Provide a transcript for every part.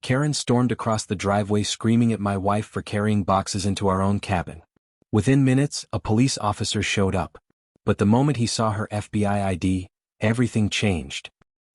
Karen stormed across the driveway screaming at my wife for carrying boxes into our own cabin. Within minutes, a police officer showed up. But the moment he saw her FBI ID, everything changed.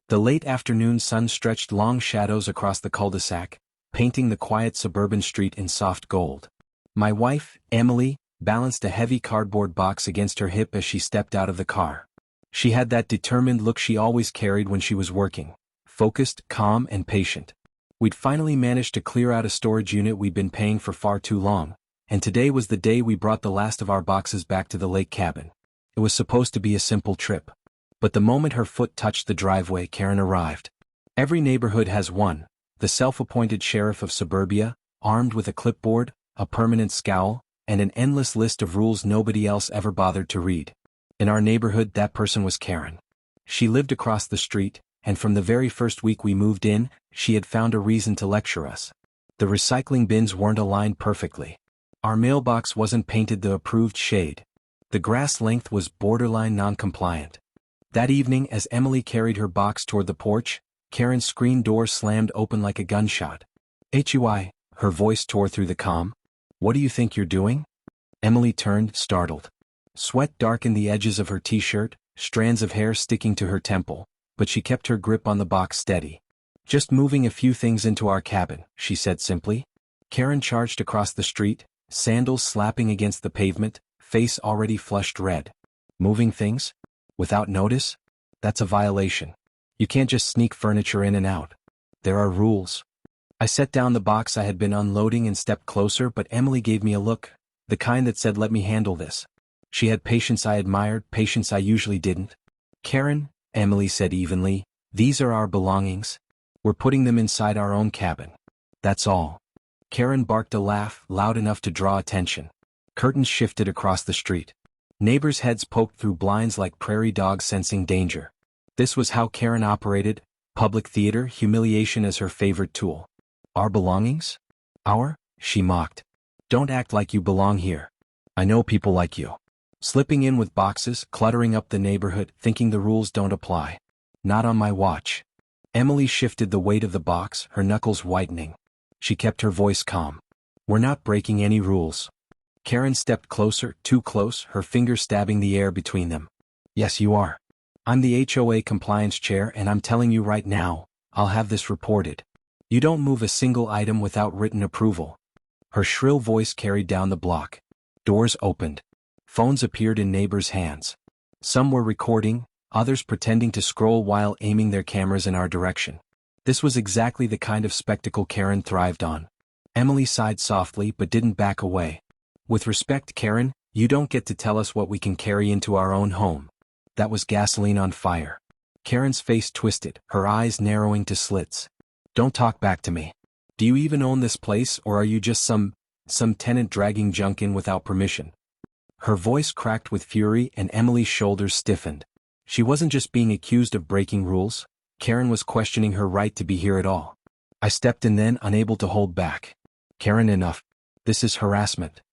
The late afternoon sun stretched long shadows across the cul-de-sac, painting the quiet suburban street in soft gold. My wife, Emily, balanced a heavy cardboard box against her hip as she stepped out of the car. She had that determined look she always carried when she was working, focused, calm, and patient. We'd finally managed to clear out a storage unit we'd been paying for far too long, and today was the day we brought the last of our boxes back to the lake cabin. It was supposed to be a simple trip. But the moment her foot touched the driveway, Karen arrived. Every neighborhood has one, the self-appointed sheriff of suburbia, armed with a clipboard, a permanent scowl, and an endless list of rules nobody else ever bothered to read. In our neighborhood, that person was Karen. She lived across the street, and from the very first week we moved in, she had found a reason to lecture us. The recycling bins weren't aligned perfectly. Our mailbox wasn't painted the approved shade. The grass length was borderline non-compliant. That evening, as Emily carried her box toward the porch, Karen's screen door slammed open like a gunshot. HOA, her voice tore through the calm. What do you think you're doing? Emily turned, startled. Sweat darkened the edges of her t-shirt, strands of hair sticking to her temple, but she kept her grip on the box steady. Just moving a few things into our cabin, she said simply. Karen charged across the street, sandals slapping against the pavement, face already flushed red. Moving things? Without notice? That's a violation. You can't just sneak furniture in and out. There are rules. I set down the box I had been unloading and stepped closer, but Emily gave me a look, the kind that said, "Let me handle this." She had patience I admired, patience I usually didn't. Karen, Emily said evenly, these are our belongings. We're putting them inside our own cabin. That's all. Karen barked a laugh, loud enough to draw attention. Curtains shifted across the street. Neighbors' heads poked through blinds like prairie dogs sensing danger. This was how Karen operated, public theater, humiliation as her favorite tool. Our belongings? Our? She mocked. Don't act like you belong here. I know people like you. Slipping in with boxes, cluttering up the neighborhood, thinking the rules don't apply. Not on my watch. Emily shifted the weight of the box, her knuckles whitening. She kept her voice calm. We're not breaking any rules. Karen stepped closer, too close, her fingers stabbing the air between them. Yes, you are. I'm the HOA compliance chair, and I'm telling you right now, I'll have this reported. You don't move a single item without written approval. Her shrill voice carried down the block. Doors opened. Phones appeared in neighbors' hands. Some were recording, others pretending to scroll while aiming their cameras in our direction. This was exactly the kind of spectacle Karen thrived on. Emily sighed softly but didn't back away. With respect, Karen, you don't get to tell us what we can carry into our own home. That was gasoline on fire. Karen's face twisted, her eyes narrowing to slits. Don't talk back to me. Do you even own this place, or are you just some tenant dragging junk in without permission? Her voice cracked with fury and Emily's shoulders stiffened. She wasn't just being accused of breaking rules, Karen was questioning her right to be here at all. I stepped in then, unable to hold back. Karen, enough. This is harassment.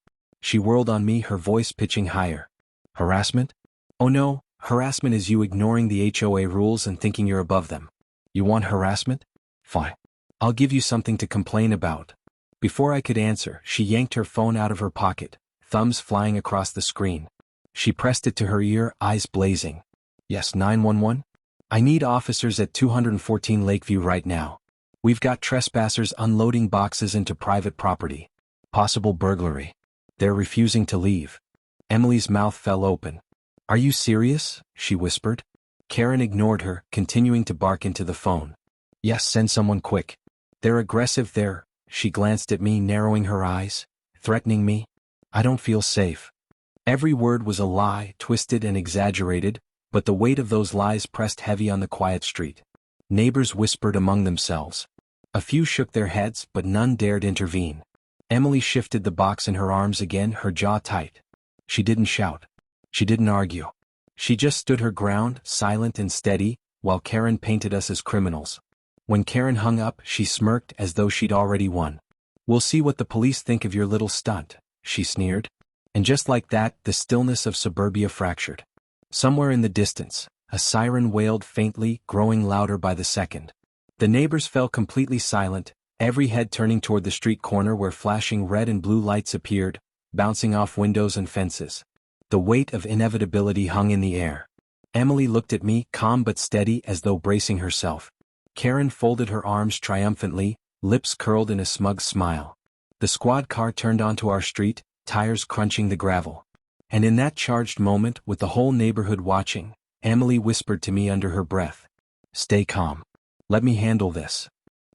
She whirled on me, her voice pitching higher. Harassment? Oh no, harassment is you ignoring the HOA rules and thinking you're above them. You want harassment? Fine. I'll give you something to complain about. Before I could answer, she yanked her phone out of her pocket, thumbs flying across the screen. She pressed it to her ear, eyes blazing. Yes, 911? I need officers at 214 Lakeview right now. We've got trespassers unloading boxes into private property. Possible burglary. They're refusing to leave. Emily's mouth fell open. Are you serious? She whispered. Karen ignored her, continuing to bark into the phone. Yes, send someone quick. They're aggressive there. She glanced at me, narrowing her eyes, threatening me. I don't feel safe. Every word was a lie, twisted and exaggerated, but the weight of those lies pressed heavy on the quiet street. Neighbors whispered among themselves. A few shook their heads, but none dared intervene. Emily shifted the box in her arms again, her jaw tight. She didn't shout. She didn't argue. She just stood her ground, silent and steady, while Karen painted us as criminals. When Karen hung up, she smirked as though she'd already won. We'll see what the police think of your little stunt, she sneered. And just like that, the stillness of suburbia fractured. Somewhere in the distance, a siren wailed faintly, growing louder by the second. The neighbors fell completely silent, every head turning toward the street corner where flashing red and blue lights appeared, bouncing off windows and fences. The weight of inevitability hung in the air. Emily looked at me, calm but steady as though bracing herself. Karen folded her arms triumphantly, lips curled in a smug smile. The squad car turned onto our street, tires crunching the gravel. And in that charged moment, with the whole neighborhood watching, Emily whispered to me under her breath, "Stay calm. Let me handle this."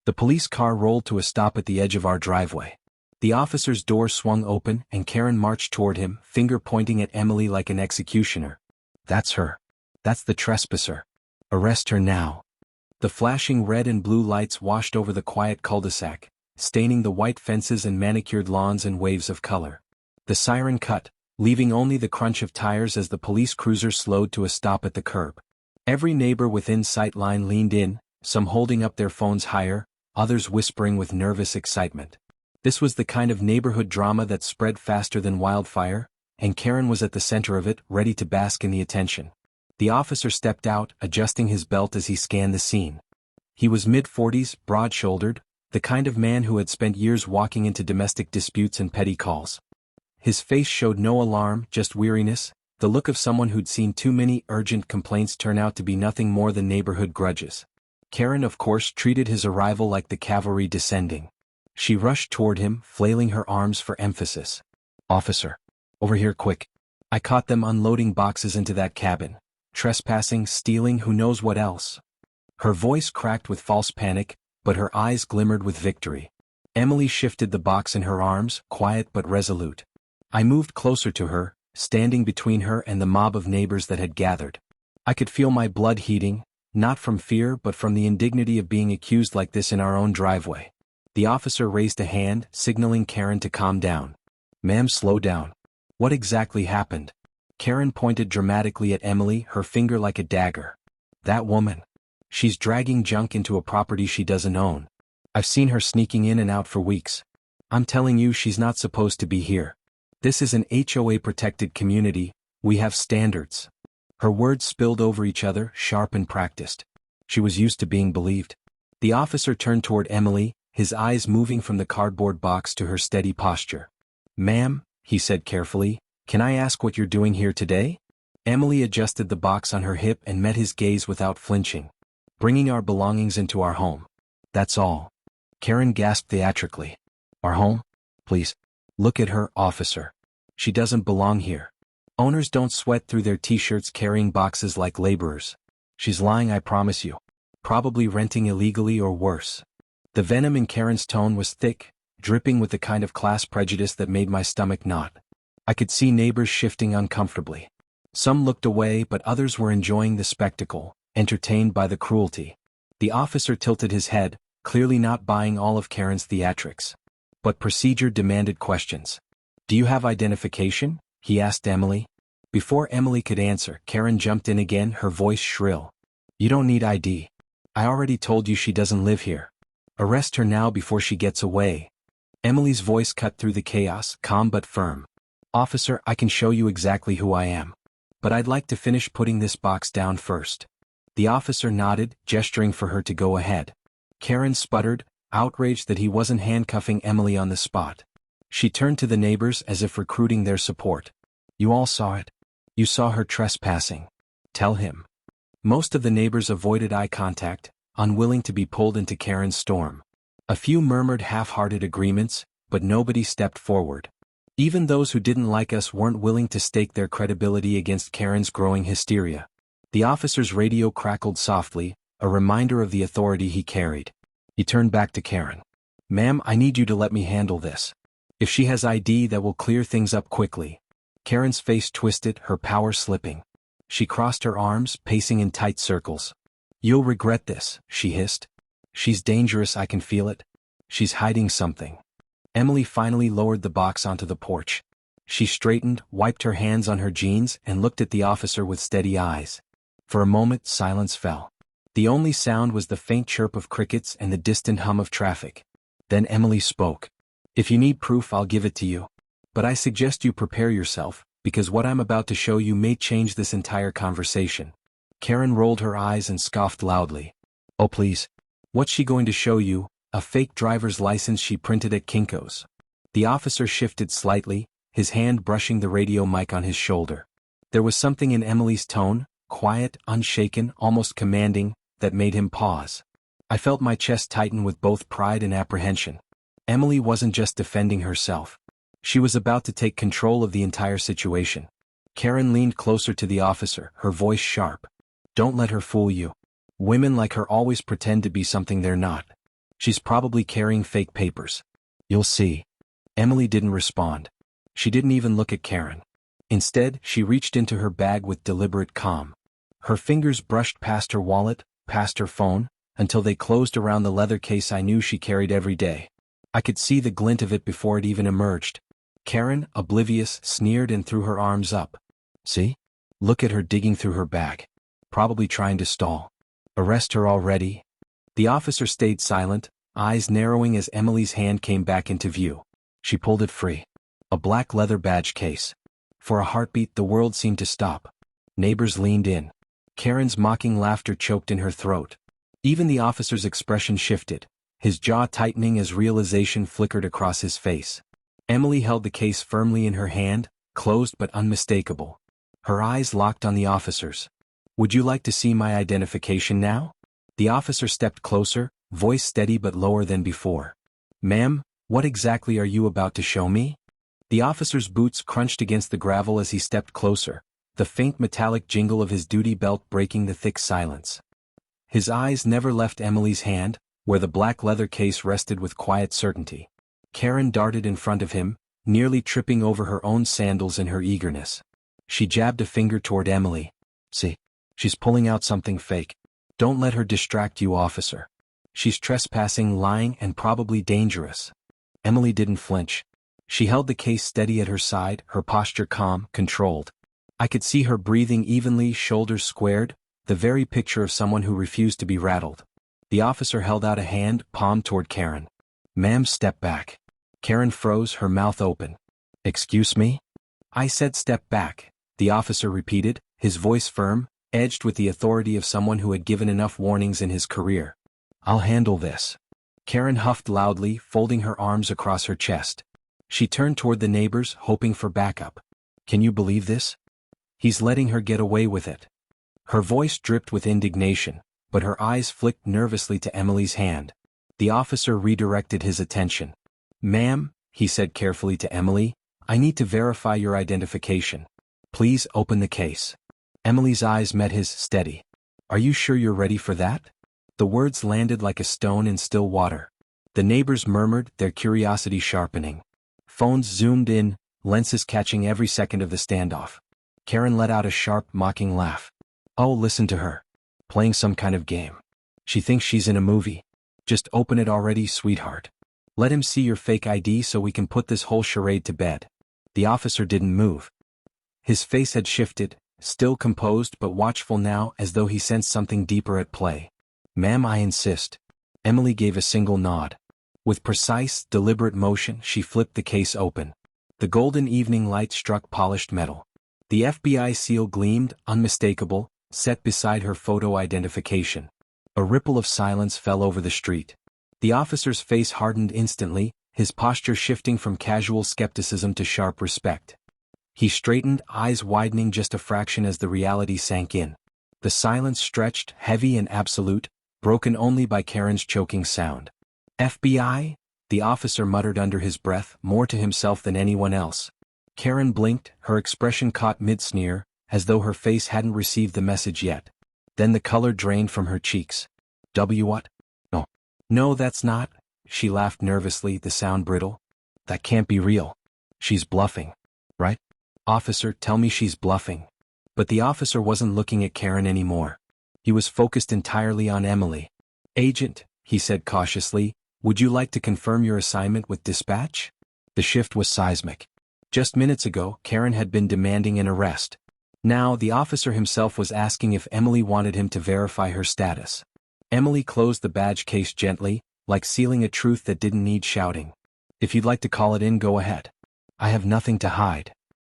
The police car rolled to a stop at the edge of our driveway. The officer's door swung open and Karen marched toward him, finger pointing at Emily like an executioner. "That's her. That's the trespasser. Arrest her now." The flashing red and blue lights washed over the quiet cul-de-sac, staining the white fences and manicured lawns in waves of color. The siren cut, leaving only the crunch of tires as the police cruiser slowed to a stop at the curb. Every neighbor within sight line leaned in, some holding up their phones higher, others whispering with nervous excitement. This was the kind of neighborhood drama that spread faster than wildfire, and Karen was at the center of it, ready to bask in the attention. The officer stepped out, adjusting his belt as he scanned the scene. He was mid-40s, broad-shouldered, the kind of man who had spent years walking into domestic disputes and petty calls. His face showed no alarm, just weariness, the look of someone who'd seen too many urgent complaints turn out to be nothing more than neighborhood grudges. Karen, of course, treated his arrival like the cavalry descending. She rushed toward him, flailing her arms for emphasis. "Officer. Over here quick. I caught them unloading boxes into that cabin. Trespassing, stealing, who knows what else." Her voice cracked with false panic, but her eyes glimmered with victory. Emily shifted the box in her arms, quiet but resolute. I moved closer to her, standing between her and the mob of neighbors that had gathered. I could feel my blood heating, not from fear but from the indignity of being accused like this in our own driveway. The officer raised a hand, signaling Karen to calm down. "Ma'am, slow down. What exactly happened?" Karen pointed dramatically at Emily, her finger like a dagger. "That woman. She's dragging junk into a property she doesn't own. I've seen her sneaking in and out for weeks. I'm telling you, she's not supposed to be here. This is an HOA-protected community, we have standards." Her words spilled over each other, sharp and practiced. She was used to being believed. The officer turned toward Emily, his eyes moving from the cardboard box to her steady posture. "Ma'am," he said carefully, "can I ask what you're doing here today?" Emily adjusted the box on her hip and met his gaze without flinching. "Bringing our belongings into our home. That's all." Karen gasped theatrically. "Our home? Please. Look at her, officer. She doesn't belong here. Owners don't sweat through their t-shirts carrying boxes like laborers. She's lying, I promise you. Probably renting illegally or worse." The venom in Karen's tone was thick, dripping with the kind of class prejudice that made my stomach knot. I could see neighbors shifting uncomfortably. Some looked away, but others were enjoying the spectacle, entertained by the cruelty. The officer tilted his head, clearly not buying all of Karen's theatrics. But procedure demanded questions. "Do you have identification?" he asked Emily. Before Emily could answer, Karen jumped in again, her voice shrill. "You don't need ID. I already told you she doesn't live here. Arrest her now before she gets away." Emily's voice cut through the chaos, calm but firm. "Officer, I can show you exactly who I am. But I'd like to finish putting this box down first." The officer nodded, gesturing for her to go ahead. Karen sputtered, outraged that he wasn't handcuffing Emily on the spot. She turned to the neighbors as if recruiting their support. "You all saw it. You saw her trespassing. Tell him." Most of the neighbors avoided eye contact, unwilling to be pulled into Karen's storm. A few murmured half-hearted agreements, but nobody stepped forward. Even those who didn't like us weren't willing to stake their credibility against Karen's growing hysteria. The officer's radio crackled softly, a reminder of the authority he carried. He turned back to Karen. "Ma'am, I need you to let me handle this. If she has ID, that will clear things up quickly." Karen's face twisted, her power slipping. She crossed her arms, pacing in tight circles. "You'll regret this," she hissed. "She's dangerous, I can feel it. She's hiding something." Emily finally lowered the box onto the porch. She straightened, wiped her hands on her jeans, and looked at the officer with steady eyes. For a moment, silence fell. The only sound was the faint chirp of crickets and the distant hum of traffic. Then Emily spoke. "If you need proof, I'll give it to you. But I suggest you prepare yourself, because what I'm about to show you may change this entire conversation." Karen rolled her eyes and scoffed loudly. "Oh please. What's she going to show you?" A fake driver's license she printed at Kinko's. The officer shifted slightly, his hand brushing the radio mic on his shoulder. There was something in Emily's tone, quiet, unshaken, almost commanding, that made him pause. I felt my chest tighten with both pride and apprehension. Emily wasn't just defending herself. She was about to take control of the entire situation. Karen leaned closer to the officer, her voice sharp. Don't let her fool you. Women like her always pretend to be something they're not. She's probably carrying fake papers. You'll see. Emily didn't respond. She didn't even look at Karen. Instead, she reached into her bag with deliberate calm. Her fingers brushed past her wallet, past her phone, until they closed around the leather case I knew she carried every day. I could see the glint of it before it even emerged. Karen, oblivious, sneered and threw her arms up. See? Look at her digging through her bag. Probably trying to stall. Arrest her already? The officer stayed silent, eyes narrowing as Emily's hand came back into view. She pulled it free. A black leather badge case. For a heartbeat the world seemed to stop. Neighbors leaned in. Karen's mocking laughter choked in her throat. Even the officer's expression shifted, his jaw tightening as realization flickered across his face. Emily held the case firmly in her hand, closed but unmistakable. Her eyes locked on the officer's. Would you like to see my identification now? The officer stepped closer, voice steady but lower than before. Ma'am, what exactly are you about to show me? The officer's boots crunched against the gravel as he stepped closer, the faint metallic jingle of his duty belt breaking the thick silence. His eyes never left Emily's hand, where the black leather case rested with quiet certainty. Karen darted in front of him, nearly tripping over her own sandals in her eagerness. She jabbed a finger toward Emily. See, she's pulling out something fake. Don't let her distract you, officer. She's trespassing, lying, and probably dangerous. Emily didn't flinch. She held the case steady at her side, her posture calm, controlled. I could see her breathing evenly, shoulders squared, the very picture of someone who refused to be rattled. The officer held out a hand, palm toward Karen. Ma'am, step back. Karen froze, her mouth open. Excuse me? I said step back, the officer repeated, his voice firm, edged with the authority of someone who had given enough warnings in his career. I'll handle this. Karen huffed loudly, folding her arms across her chest. She turned toward the neighbors, hoping for backup. Can you believe this? He's letting her get away with it. Her voice dripped with indignation, but her eyes flicked nervously to Emily's hand. The officer redirected his attention. Ma'am, he said carefully to Emily, I need to verify your identification. Please open the case. Emily's eyes met his, steady. Are you sure you're ready for that? The words landed like a stone in still water. The neighbors murmured, their curiosity sharpening. Phones zoomed in, lenses catching every second of the standoff. Karen let out a sharp, mocking laugh. Oh, listen to her. Playing some kind of game. She thinks she's in a movie. Just open it already, sweetheart. Let him see your fake ID so we can put this whole charade to bed. The officer didn't move. His face had shifted, still composed but watchful now, as though he sensed something deeper at play. Ma'am, I insist. Emily gave a single nod. With precise, deliberate motion, she flipped the case open. The golden evening light struck polished metal. The FBI seal gleamed, unmistakable, set beside her photo identification. A ripple of silence fell over the street. The officer's face hardened instantly, his posture shifting from casual skepticism to sharp respect. He straightened, eyes widening just a fraction as the reality sank in. The silence stretched, heavy and absolute, broken only by Karen's choking sound. FBI? The officer muttered under his breath, more to himself than anyone else. Karen blinked, her expression caught mid-sneer, as though her face hadn't received the message yet. Then the color drained from her cheeks. What? No. No, that's not. She laughed nervously, the sound brittle. That can't be real. She's bluffing. Right? Officer, tell me she's bluffing. But the officer wasn't looking at Karen anymore. He was focused entirely on Emily. Agent, he said cautiously, would you like to confirm your assignment with dispatch? The shift was seismic. Just minutes ago, Karen had been demanding an arrest. Now, the officer himself was asking if Emily wanted him to verify her status. Emily closed the badge case gently, like sealing a truth that didn't need shouting. If you'd like to call it in, go ahead. I have nothing to hide.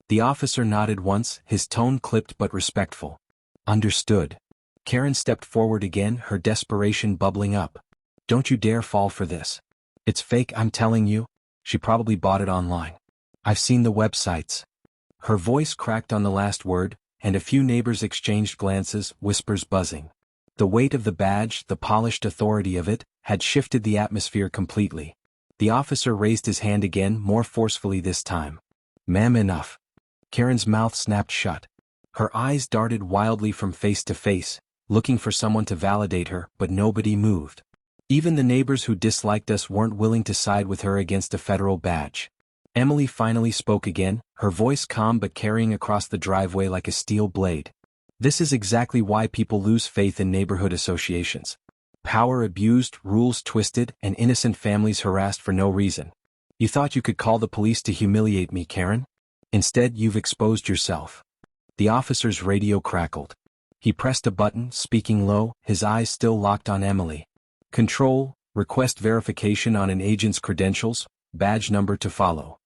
The officer nodded once, his tone clipped but respectful. Understood. Karen stepped forward again, her desperation bubbling up. Don't you dare fall for this. It's fake, I'm telling you. She probably bought it online. I've seen the websites. Her voice cracked on the last word, and a few neighbors exchanged glances, whispers buzzing. The weight of the badge, the polished authority of it, had shifted the atmosphere completely. The officer raised his hand again, more forcefully this time. Ma'am, enough. Karen's mouth snapped shut. Her eyes darted wildly from face to face, looking for someone to validate her, but nobody moved. Even the neighbors who disliked us weren't willing to side with her against a federal badge. Emily finally spoke again, her voice calm but carrying across the driveway like a steel blade. This is exactly why people lose faith in neighborhood associations. Power abused, rules twisted, and innocent families harassed for no reason. You thought you could call the police to humiliate me, Karen? Instead, you've exposed yourself. The officer's radio crackled. He pressed a button, speaking low, his eyes still locked on Emily. Control, request verification on an agent's credentials, badge number to follow.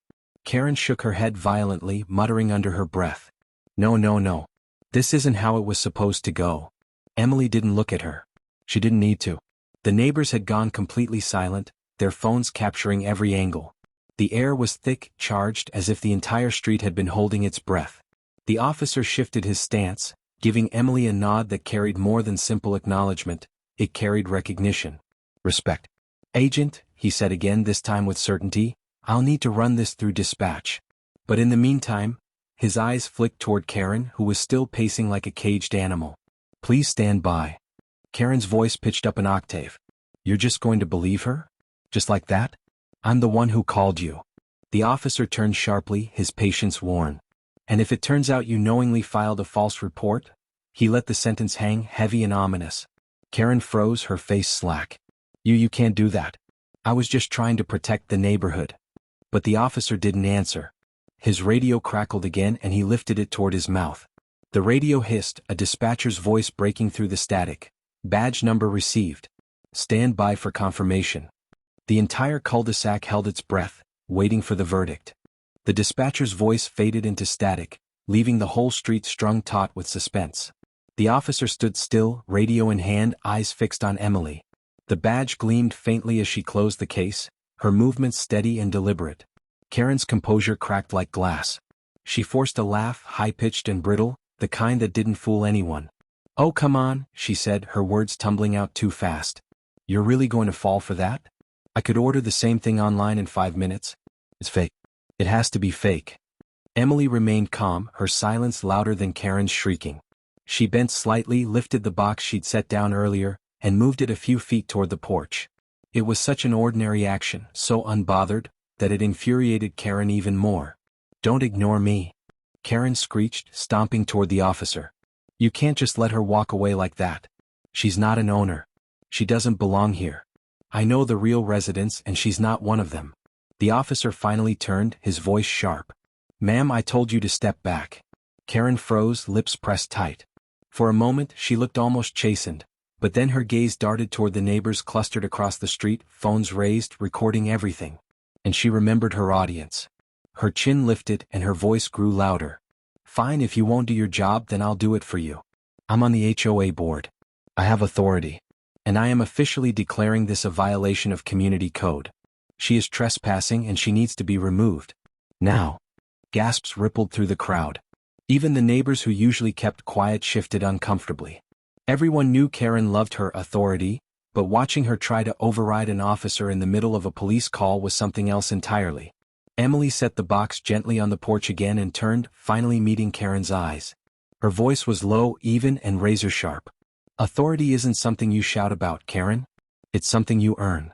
Karen shook her head violently, muttering under her breath. No, no, no. This isn't how it was supposed to go. Emily didn't look at her. She didn't need to. The neighbors had gone completely silent, their phones capturing every angle. The air was thick, charged, as if the entire street had been holding its breath. The officer shifted his stance, giving Emily a nod that carried more than simple acknowledgement, it carried recognition. Respect. Agent, he said again, this time with certainty, I'll need to run this through dispatch. But in the meantime, his eyes flicked toward Karen, who was still pacing like a caged animal. Please stand by. Karen's voice pitched up an octave. You're just going to believe her? Just like that? I'm the one who called you. The officer turned sharply, his patience worn. And if it turns out you knowingly filed a false report? He let the sentence hang, heavy and ominous. Karen froze, her face slack. You can't do that. I was just trying to protect the neighborhood. But the officer didn't answer. His radio crackled again and he lifted it toward his mouth. The radio hissed, a dispatcher's voice breaking through the static. Badge number received. Stand by for confirmation. The entire cul-de-sac held its breath, waiting for the verdict. The dispatcher's voice faded into static, leaving the whole street strung taut with suspense. The officer stood still, radio in hand, eyes fixed on Emily. The badge gleamed faintly as she closed the case, her movements steady and deliberate. Karen's composure cracked like glass. She forced a laugh, high-pitched and brittle, the kind that didn't fool anyone. Oh, come on, she said, her words tumbling out too fast. You're really going to fall for that? I could order the same thing online in 5 minutes. It's fake. It has to be fake. Emily remained calm, her silence louder than Karen's shrieking. She bent slightly, lifted the box she'd set down earlier, and moved it a few feet toward the porch. It was such an ordinary action, so unbothered, that it infuriated Karen even more. Don't ignore me. Karen screeched, stomping toward the officer. You can't just let her walk away like that. She's not an owner. She doesn't belong here. I know the real residents and she's not one of them. The officer finally turned, his voice sharp. Ma'am, I told you to step back. Karen froze, lips pressed tight. For a moment, she looked almost chastened, but then her gaze darted toward the neighbors clustered across the street, phones raised, recording everything. And she remembered her audience. Her chin lifted and her voice grew louder. Fine, if you won't do your job, then I'll do it for you. I'm on the HOA board. I have authority. And I am officially declaring this a violation of community code. She is trespassing and she needs to be removed. Now. Gasps rippled through the crowd. Even the neighbors who usually kept quiet shifted uncomfortably. Everyone knew Karen loved her authority, but watching her try to override an officer in the middle of a police call was something else entirely. Emily set the box gently on the porch again and turned, finally meeting Karen's eyes. Her voice was low, even, and razor-sharp. Authority isn't something you shout about, Karen. It's something you earn.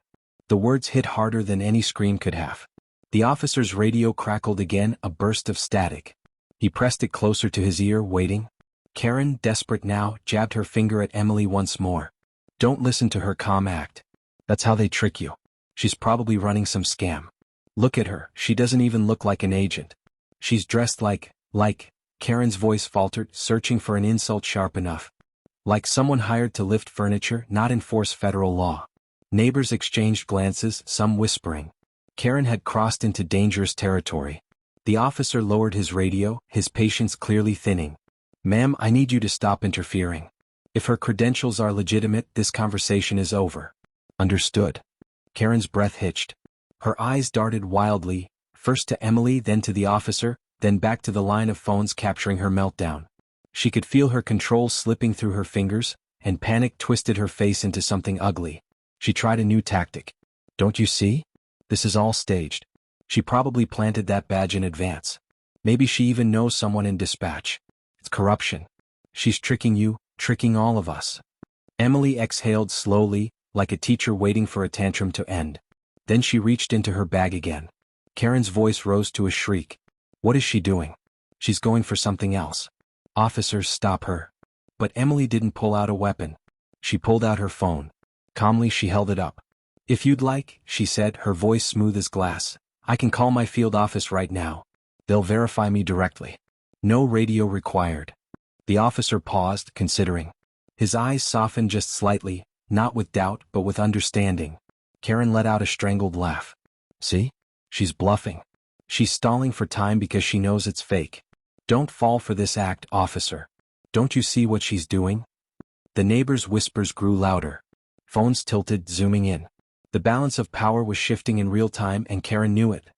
The words hit harder than any scream could have. The officer's radio crackled again, a burst of static. He pressed it closer to his ear, waiting. Karen, desperate now, jabbed her finger at Emily once more. Don't listen to her calm act. That's how they trick you. She's probably running some scam. Look at her, she doesn't even look like an agent. She's dressed like, Karen's voice faltered, searching for an insult sharp enough. Like someone hired to lift furniture, not enforce federal law. Neighbors exchanged glances, some whispering. Karen had crossed into dangerous territory. The officer lowered his radio, his patience clearly thinning. Ma'am, I need you to stop interfering. If her credentials are legitimate, this conversation is over. Understood. Karen's breath hitched. Her eyes darted wildly, first to Emily, then to the officer, then back to the line of phones capturing her meltdown. She could feel her control slipping through her fingers, and panic twisted her face into something ugly. She tried a new tactic. Don't you see? This is all staged. She probably planted that badge in advance. Maybe she even knows someone in dispatch. It's corruption. She's tricking you, tricking all of us. Emily exhaled slowly, like a teacher waiting for a tantrum to end. Then she reached into her bag again. Karen's voice rose to a shriek. What is she doing? She's going for something else. Officers, stop her. But Emily didn't pull out a weapon. She pulled out her phone. Calmly she held it up. If you'd like, she said, her voice smooth as glass, I can call my field office right now. They'll verify me directly. No radio required. The officer paused, considering. His eyes softened just slightly, not with doubt but with understanding. Karen let out a strangled laugh. See? She's bluffing. She's stalling for time because she knows it's fake. Don't fall for this act, officer. Don't you see what she's doing? The neighbors' whispers grew louder. Phones tilted, zooming in. The balance of power was shifting in real time and Karen knew it.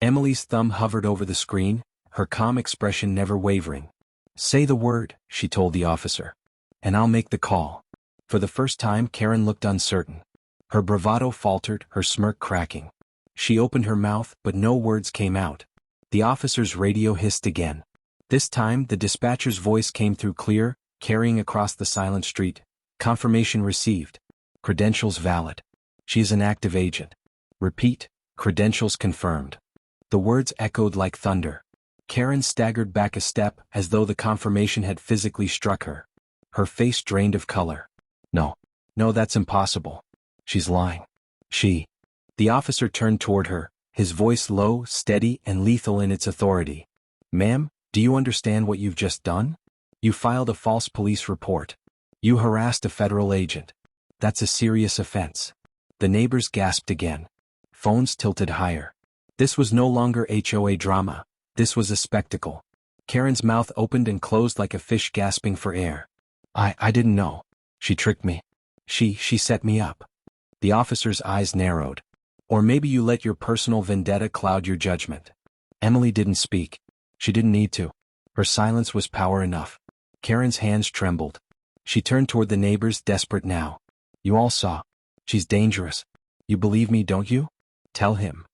Emily's thumb hovered over the screen, her calm expression never wavering. Say the word, she told the officer. And I'll make the call. For the first time Karen looked uncertain. Her bravado faltered, her smirk cracking. She opened her mouth but no words came out. The officer's radio hissed again. This time the dispatcher's voice came through clear, carrying across the silent street. Confirmation received. Credentials valid. She is an active agent. Repeat, credentials confirmed. The words echoed like thunder. Karen staggered back a step as though the confirmation had physically struck her. Her face drained of color. No, that's impossible. She's lying. The officer turned toward her, his voice low, steady, and lethal in its authority. Ma'am, do you understand what you've just done? You filed a false police report. You harassed a federal agent. That's a serious offense. The neighbors gasped again. Phones tilted higher. This was no longer HOA drama. This was a spectacle. Karen's mouth opened and closed like a fish gasping for air. I didn't know. She tricked me. She set me up. The officer's eyes narrowed. Or maybe you let your personal vendetta cloud your judgment. Emily didn't speak. She didn't need to. Her silence was power enough. Karen's hands trembled. She turned toward the neighbors, desperate now. You all saw. She's dangerous. You believe me, don't you? Tell him.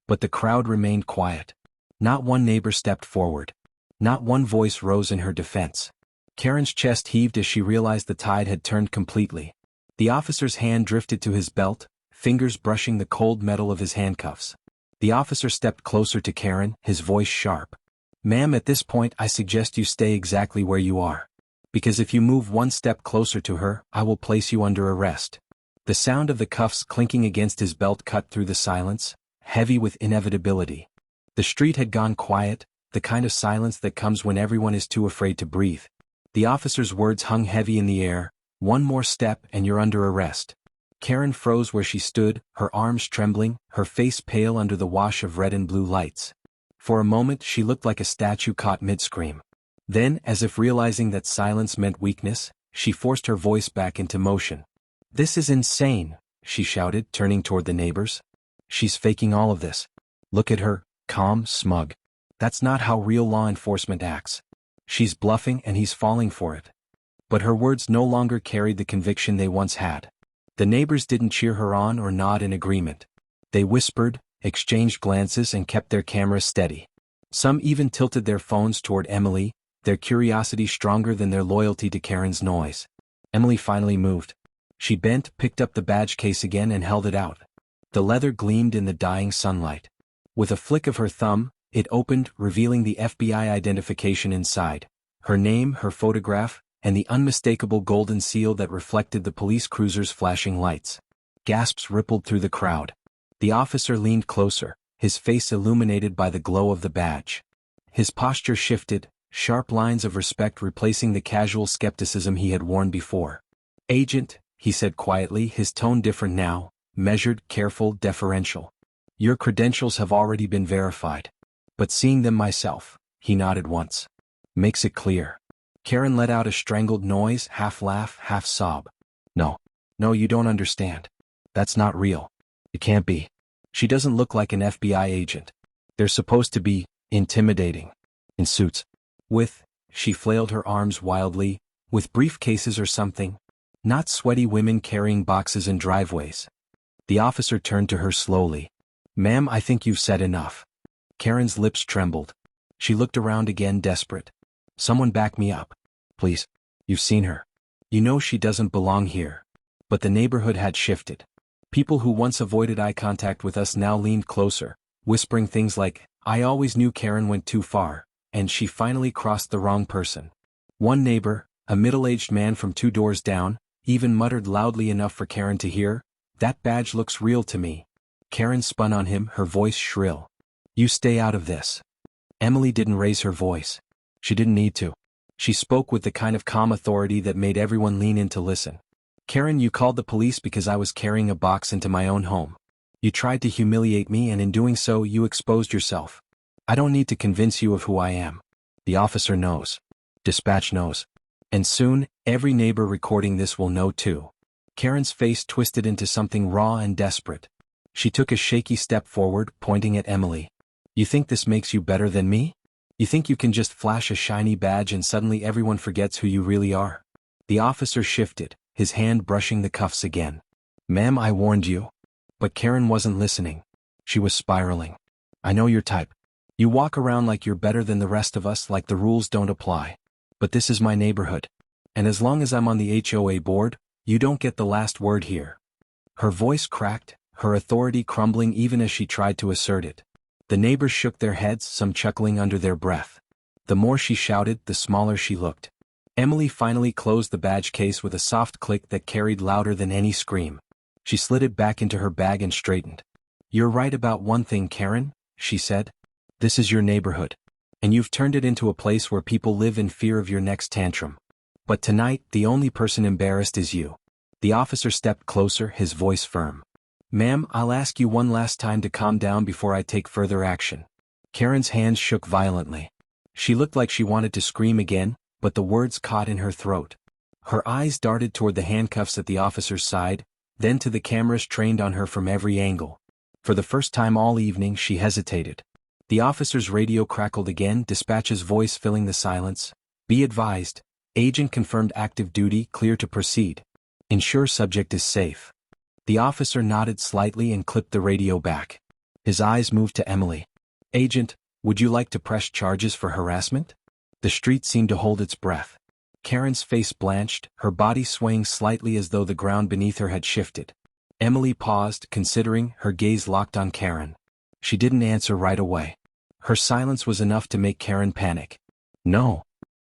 But the crowd remained quiet. Not one neighbor stepped forward. Not one voice rose in her defense. Karen's chest heaved as she realized the tide had turned completely. The officer's hand drifted to his belt, fingers brushing the cold metal of his handcuffs. The officer stepped closer to Karen, his voice sharp. Ma'am, at this point I suggest you stay exactly where you are. Because if you move one step closer to her, I will place you under arrest. The sound of the cuffs clinking against his belt cut through the silence, heavy with inevitability. The street had gone quiet, the kind of silence that comes when everyone is too afraid to breathe. The officer's words hung heavy in the air. One more step and you're under arrest. Karen froze where she stood, her arms trembling, her face pale under the wash of red and blue lights. For a moment she looked like a statue caught mid-scream. Then, as if realizing that silence meant weakness, she forced her voice back into motion. This is insane, she shouted, turning toward the neighbors. She's faking all of this. Look at her, calm, smug. That's not how real law enforcement acts. She's bluffing and he's falling for it. But her words no longer carried the conviction they once had. The neighbors didn't cheer her on or nod in agreement. They whispered, exchanged glances and kept their cameras steady. Some even tilted their phones toward Emily, their curiosity stronger than their loyalty to Karen's noise. Emily finally moved. She bent, picked up the badge case again and held it out. The leather gleamed in the dying sunlight. With a flick of her thumb, it opened, revealing the FBI identification inside. Her name, her photograph, and the unmistakable golden seal that reflected the police cruiser's flashing lights. Gasps rippled through the crowd. The officer leaned closer, his face illuminated by the glow of the badge. His posture shifted, sharp lines of respect replacing the casual skepticism he had worn before. Agent, he said quietly, his tone different now, measured, careful, deferential. Your credentials have already been verified. But seeing them myself, he nodded once. Makes it clear. Karen let out a strangled noise, half laugh, half sob. No, you don't understand. That's not real. It can't be. She doesn't look like an FBI agent. They're supposed to be intimidating. In suits. She flailed her arms wildly, with briefcases or something. Not sweaty women carrying boxes in driveways. The officer turned to her slowly. Ma'am, I think you've said enough. Karen's lips trembled. She looked around again, desperate. Someone back me up. Please. You've seen her. You know she doesn't belong here. But the neighborhood had shifted. People who once avoided eye contact with us now leaned closer, whispering things like, I always knew Karen went too far, and she finally crossed the wrong person. One neighbor, a middle-aged man from 2 doors down, even muttered loudly enough for Karen to hear, That badge looks real to me. Karen spun on him, her voice shrill. You stay out of this. Emily didn't raise her voice. She didn't need to. She spoke with the kind of calm authority that made everyone lean in to listen. Karen, you called the police because I was carrying a box into my own home. You tried to humiliate me, and in doing so you exposed yourself. I don't need to convince you of who I am. The officer knows. Dispatch knows. And soon, every neighbor recording this will know too. Karen's face twisted into something raw and desperate. She took a shaky step forward, pointing at Emily. You think this makes you better than me? You think you can just flash a shiny badge and suddenly everyone forgets who you really are? The officer shifted, his hand brushing the cuffs again. Ma'am, I warned you. But Karen wasn't listening. She was spiraling. I know your type. You walk around like you're better than the rest of us, like the rules don't apply. But this is my neighborhood. And as long as I'm on the HOA board, you don't get the last word here. Her voice cracked, her authority crumbling even as she tried to assert it. The neighbors shook their heads, some chuckling under their breath. The more she shouted, the smaller she looked. Emily finally closed the badge case with a soft click that carried louder than any scream. She slid it back into her bag and straightened. You're right about one thing, Karen, she said. This is your neighborhood. And you've turned it into a place where people live in fear of your next tantrum. But tonight, the only person embarrassed is you. The officer stepped closer, his voice firm. Ma'am, I'll ask you one last time to calm down before I take further action. Karen's hands shook violently. She looked like she wanted to scream again, but the words caught in her throat. Her eyes darted toward the handcuffs at the officer's side, then to the cameras trained on her from every angle. For the first time all evening she hesitated. The officer's radio crackled again, dispatch's voice filling the silence. Be advised. Agent confirmed active duty, clear to proceed. Ensure subject is safe. The officer nodded slightly and clipped the radio back. His eyes moved to Emily. Agent, would you like to press charges for harassment? The street seemed to hold its breath. Karen's face blanched, her body swaying slightly as though the ground beneath her had shifted. Emily paused, considering, her gaze locked on Karen. She didn't answer right away. Her silence was enough to make Karen panic. No.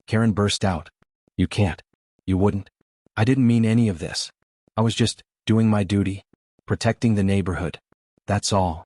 Karen burst out. You can't. You wouldn't. I didn't mean any of this. I was just doing my duty. Protecting the neighborhood. That's all.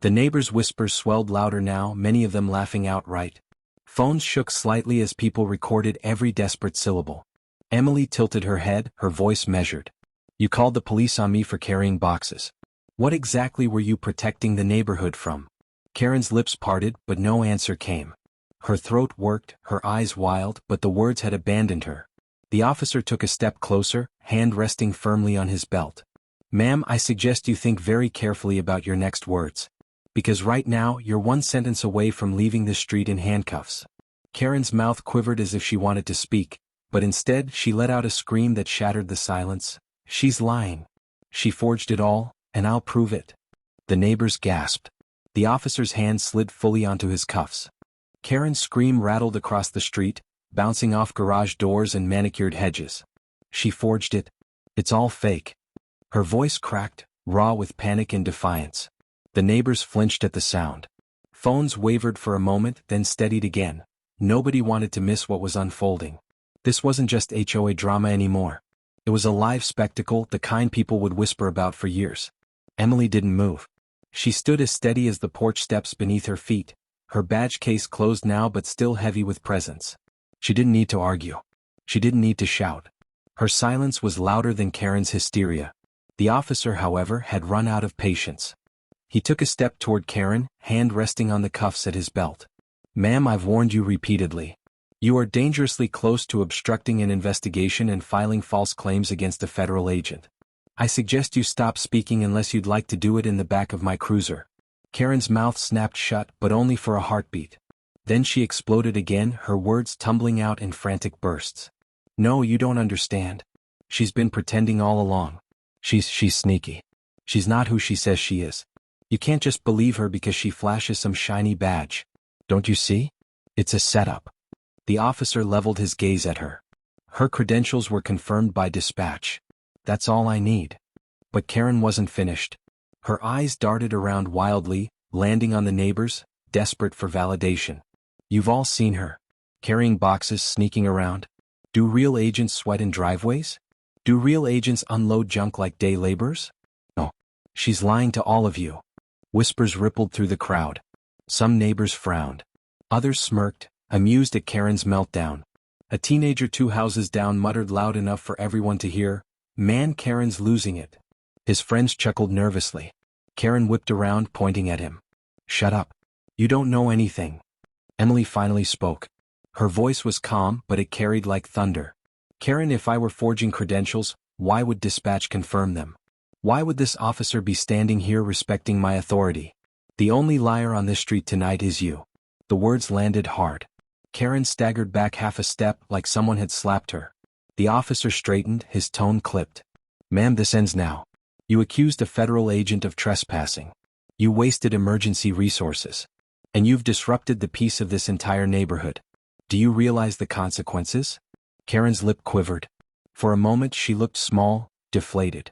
The neighbors' whispers swelled louder now, many of them laughing outright. Phones shook slightly as people recorded every desperate syllable. Emily tilted her head, her voice measured. You called the police on me for carrying boxes. What exactly were you protecting the neighborhood from? Karen's lips parted, but no answer came. Her throat worked, her eyes wild, but the words had abandoned her. The officer took a step closer, hand resting firmly on his belt. Ma'am, I suggest you think very carefully about your next words. Because right now, you're one sentence away from leaving this street in handcuffs. Karen's mouth quivered as if she wanted to speak, but instead she let out a scream that shattered the silence. She's lying. She forged it all, and I'll prove it. The neighbors gasped. The officer's hand slid fully onto his cuffs. Karen's scream rattled across the street, bouncing off garage doors and manicured hedges. She forged it. It's all fake. Her voice cracked, raw with panic and defiance. The neighbors flinched at the sound. Phones wavered for a moment, then steadied again. Nobody wanted to miss what was unfolding. This wasn't just HOA drama anymore. It was a live spectacle, the kind people would whisper about for years. Emily didn't move. She stood as steady as the porch steps beneath her feet, her badge case closed now but still heavy with presence. She didn't need to argue. She didn't need to shout. Her silence was louder than Karen's hysteria. The officer, however, had run out of patience. He took a step toward Karen, hand resting on the cuffs at his belt. Ma'am, I've warned you repeatedly. You are dangerously close to obstructing an investigation and filing false claims against a federal agent. I suggest you stop speaking unless you'd like to do it in the back of my cruiser. Karen's mouth snapped shut, but only for a heartbeat. Then she exploded again, her words tumbling out in frantic bursts. No, you don't understand. She's been pretending all along. She's sneaky. She's not who she says she is. You can't just believe her because she flashes some shiny badge. Don't you see? It's a setup. The officer leveled his gaze at her. Her credentials were confirmed by dispatch. That's all I need. But Karen wasn't finished. Her eyes darted around wildly, landing on the neighbors, desperate for validation. You've all seen her. Carrying boxes, sneaking around. Do real agents sweat in driveways? Do real agents unload junk like day laborers? No. She's lying to all of you. Whispers rippled through the crowd. Some neighbors frowned. Others smirked, amused at Karen's meltdown. A teenager 2 houses down muttered loud enough for everyone to hear, "Man, Karen's losing it." His friends chuckled nervously. Karen whipped around, pointing at him. Shut up. You don't know anything. Emily finally spoke. Her voice was calm, but it carried like thunder. Karen, if I were forging credentials, why would dispatch confirm them? Why would this officer be standing here respecting my authority? The only liar on this street tonight is you. The words landed hard. Karen staggered back half a step like someone had slapped her. The officer straightened, his tone clipped. Ma'am, this ends now. You accused a federal agent of trespassing. You wasted emergency resources. And you've disrupted the peace of this entire neighborhood. Do you realize the consequences? Karen's lip quivered. For a moment she looked small, deflated.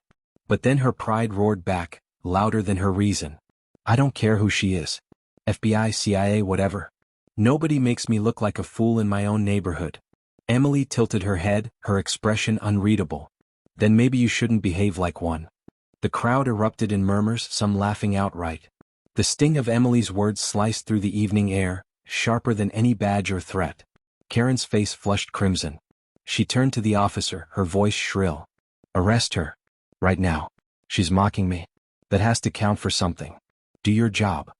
But then her pride roared back, louder than her reason. I don't care who she is. FBI, CIA, whatever. Nobody makes me look like a fool in my own neighborhood. Emily tilted her head, her expression unreadable. Then maybe you shouldn't behave like one. The crowd erupted in murmurs, some laughing outright. The sting of Emily's words sliced through the evening air, sharper than any badge or threat. Karen's face flushed crimson. She turned to the officer, her voice shrill. Arrest her. Right now. She's mocking me. That has to count for something. Do your job.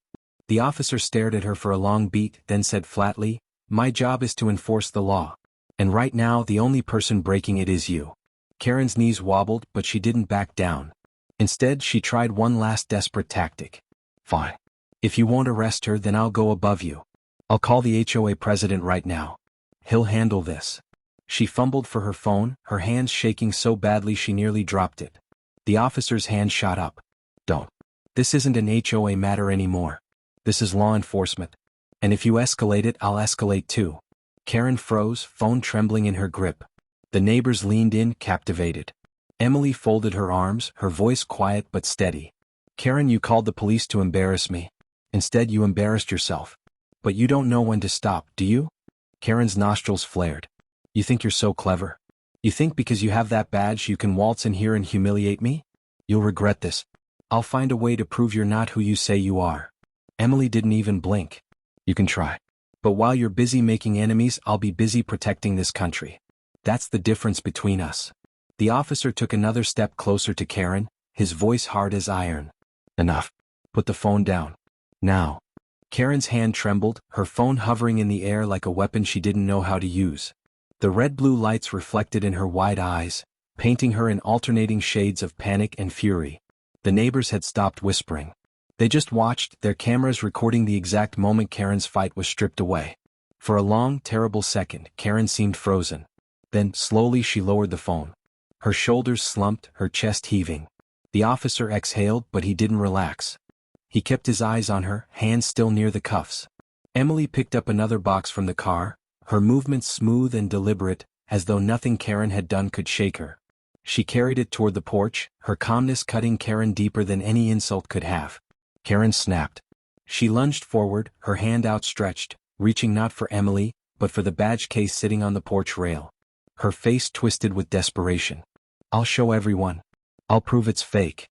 The officer stared at her for a long beat, then said flatly, My job is to enforce the law. And right now the only person breaking it is you. Karen's knees wobbled, but she didn't back down. Instead, she tried one last desperate tactic. Fine. If you won't arrest her, then I'll go above you. I'll call the HOA president right now. He'll handle this. She fumbled for her phone, her hands shaking so badly she nearly dropped it. The officer's hand shot up. Don't. This isn't an HOA matter anymore. This is law enforcement. And if you escalate it, I'll escalate too. Karen froze, phone trembling in her grip. The neighbors leaned in, captivated. Emily folded her arms, her voice quiet but steady. Karen, you called the police to embarrass me. Instead, you embarrassed yourself. But you don't know when to stop, do you? Karen's nostrils flared. You think you're so clever? You think because you have that badge you can waltz in here and humiliate me? You'll regret this. I'll find a way to prove you're not who you say you are. Emily didn't even blink. You can try. But while you're busy making enemies, I'll be busy protecting this country. That's the difference between us. The officer took another step closer to Karen, his voice hard as iron. Enough. Put the phone down. Now. Karen's hand trembled, her phone hovering in the air like a weapon she didn't know how to use. The red-blue lights reflected in her wide eyes, painting her in alternating shades of panic and fury. The neighbors had stopped whispering. They just watched, their cameras recording the exact moment Karen's fight was stripped away. For a long, terrible second, Karen seemed frozen. Then, slowly she lowered the phone. Her shoulders slumped, her chest heaving. The officer exhaled, but he didn't relax. He kept his eyes on her, hands still near the cuffs. Emily picked up another box from the car, her movements smooth and deliberate, as though nothing Karen had done could shake her. She carried it toward the porch, her calmness cutting Karen deeper than any insult could have. Karen snapped. She lunged forward, her hand outstretched, reaching not for Emily, but for the badge case sitting on the porch rail. Her face twisted with desperation. I'll show everyone. I'll prove it's fake.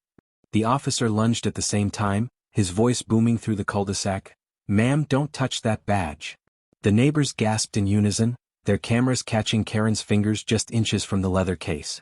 The officer lunged at the same time, his voice booming through the cul-de-sac. Ma'am, don't touch that badge. The neighbors gasped in unison, their cameras catching Karen's fingers just inches from the leather case.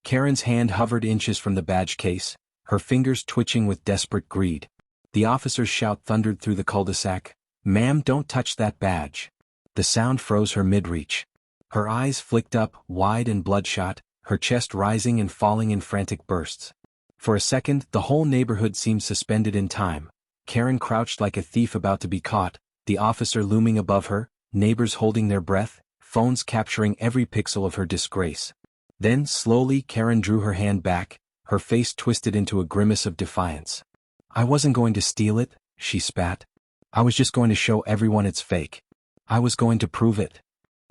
Karen's hand hovered inches from the badge case, her fingers twitching with desperate greed. The officer's shout thundered through the cul-de-sac. Ma'am, don't touch that badge. The sound froze her mid-reach. Her eyes flicked up, wide and bloodshot, her chest rising and falling in frantic bursts. For a second, the whole neighborhood seemed suspended in time. Karen crouched like a thief about to be caught, the officer looming above her, neighbors holding their breath, phones capturing every pixel of her disgrace. Then, slowly, Karen drew her hand back, her face twisted into a grimace of defiance. "I wasn't going to steal it," she spat. "I was just going to show everyone it's fake. I was going to prove it."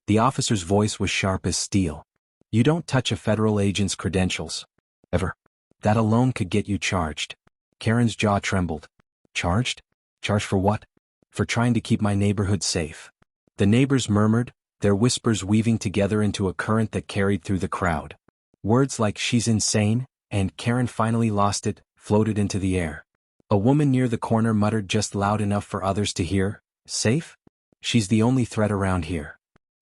The officer's voice was sharp as steel. "You don't touch a federal agent's credentials. Ever. That alone could get you charged." Karen's jaw trembled. "Charged? Charged for what?" "For trying to keep my neighborhood safe." The neighbors murmured, their whispers weaving together into a current that carried through the crowd. Words like "she's insane," and "Karen finally lost it," floated into the air. A woman near the corner muttered just loud enough for others to hear, "Safe? She's the only threat around here."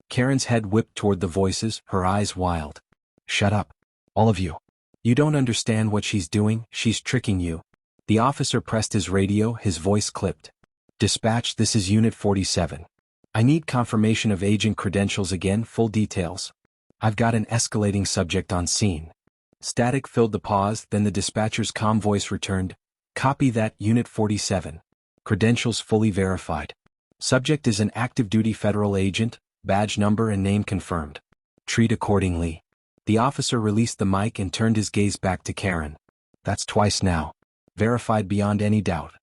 Karen's head whipped toward the voices, her eyes wild. "Shut up. All of you. You don't understand what she's doing, she's tricking you." The officer pressed his radio, his voice clipped. "Dispatch, this is Unit 47. I need confirmation of agent credentials again, full details. I've got an escalating subject on scene." Static filled the pause, then the dispatcher's calm voice returned. "Copy that, Unit 47. Credentials fully verified. Subject is an active duty federal agent, badge number and name confirmed. Treat accordingly." The officer released the mic and turned his gaze back to Karen. "That's twice now. Verified beyond any doubt.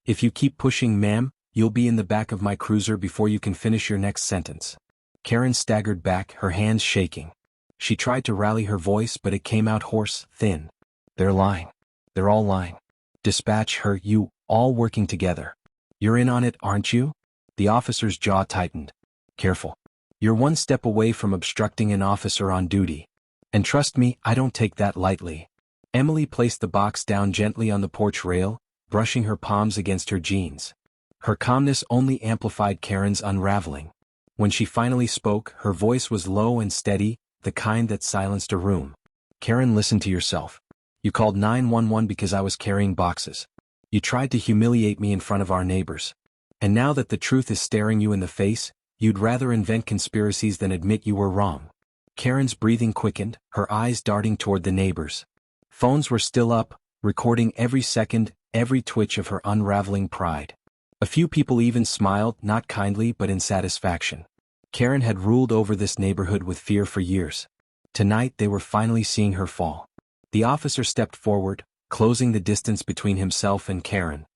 If you keep pushing, ma'am, you'll be in the back of my cruiser before you can finish your next sentence." Karen staggered back, her hands shaking. She tried to rally her voice, but it came out hoarse, thin. "They're lying. They're all lying. Dispatch her, you, all working together. You're in on it, aren't you?" The officer's jaw tightened. "Careful. You're one step away from obstructing an officer on duty. And trust me, I don't take that lightly." Emily placed the box down gently on the porch rail, brushing her palms against her jeans. Her calmness only amplified Karen's unraveling. When she finally spoke, her voice was low and steady, the kind that silenced a room. "Karen, listen to yourself. You called 911 because I was carrying boxes. You tried to humiliate me in front of our neighbors. And now that the truth is staring you in the face, you'd rather invent conspiracies than admit you were wrong." Karen's breathing quickened, her eyes darting toward the neighbors. Phones were still up, recording every second, every twitch of her unraveling pride. A few people even smiled, not kindly but in satisfaction. Karen had ruled over this neighborhood with fear for years. Tonight they were finally seeing her fall. The officer stepped forward, closing the distance between himself and Karen.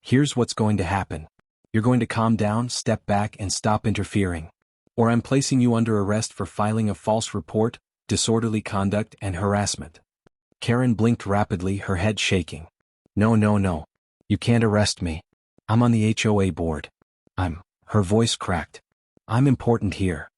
"Here's what's going to happen. You're going to calm down, step back and stop interfering. Or I'm placing you under arrest for filing a false report, disorderly conduct and harassment." Karen blinked rapidly, her head shaking. "No, no, no. You can't arrest me. I'm on the HOA board. Her voice cracked. "I'm important here."